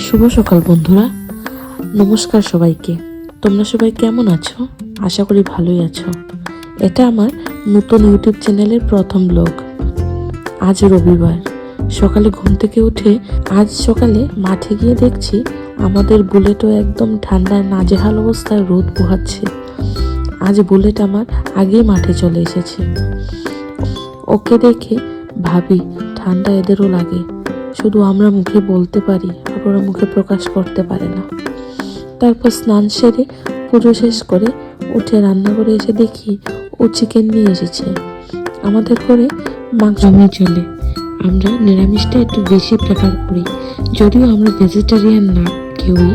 শুভ সকাল বন্ধুরা, নমস্কার সবাইকে। তোমরা সবাই কেমন আছো? আশা করি ভালোই আছো। এটা আমার নতুন ইউটিউব চ্যানেলের প্রথম ব্লগ। আজ রবিবার সকালে ঘুম থেকে উঠে আজ সকালে মাঠে গিয়ে দেখছি আমাদের বুলেটও একদম ঠান্ডায় নাজেহাল অবস্থায় রোদ পোহাচ্ছে। আজ বুলেট আমার আগেই মাঠে চলে এসেছে। ওকে দেখে ভাবি ঠান্ডা এদেরও লাগে, শুধু আমরা মুখে বলতে পারি আর ওরা মুখে প্রকাশ করতে পারে না। তারপর স্নান সেরে পুজো শেষ করে উঠে রান্না করে এসে দেখি ও চিকেন নিয়ে এসেছে। আমাদের ঘরে মাংস নিয়ে চলে, আমরা নিরামিষটা একটু বেশি প্রেফার করি। যদিও আমরা ভেজিটেরিয়ান না কেউই,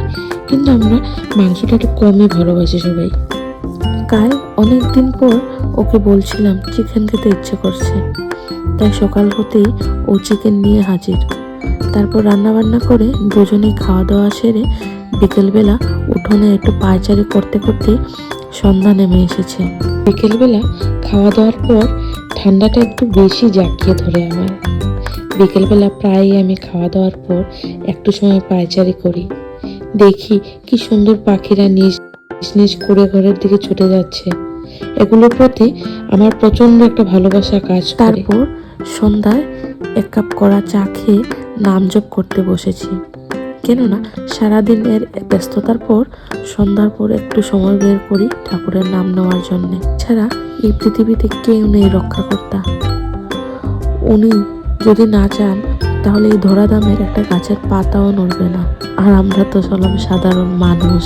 কিন্তু আমরা মাংসটা একটু কমই ভালোবাসি সবাই। কাল অনেক দিন পর ওকে বলছিলাম চিকেন খেতে ইচ্ছে করছে, তাই সকাল হতেই ও চিকেন নিয়ে হাজির। তারপর রান্না বান্না করে দুজনেই খাওয়া দাওয়া সেরে বিকেলবেলা উঠোনে একটু পায়চারি করতে করতে সন্ধ্যা নেমে এসেছে। বিকেলবেলা খাওয়া দাওয়ার পর ঠান্ডাটা একটু বেশি জাঁকিয়ে ধরে আমার। বিকেলবেলা প্রায়ই আমি খাওয়া দাওয়ার পর একটু সময় পায়চারি করি। দেখি কি সুন্দর পাখিরা নিজ নিজ করে ঘরের দিকে ছুটে যাচ্ছে। এগুলোর প্রতি আমার প্রচন্ড একটা ভালোবাসা কাজ করে। তারপর সন্ধ্যায় এক কাপ কড়া চা খেয়ে নাম জপ করতে বসেছি। কেননা সারাদিনের ব্যস্ততার পর সন্ধ্যার পর একটু সময় বের করি ঠাকুরের নাম নেওয়ার জন্যে। ছাড়া এই পৃথিবীতে কেউ নেই রক্ষাকর্তা। উনি যদি না চান তাহলে এই ধরাধামের একটা গাছের পাতাও নড়বে না। আর আমরা তো হলাম সাধারণ মানুষ।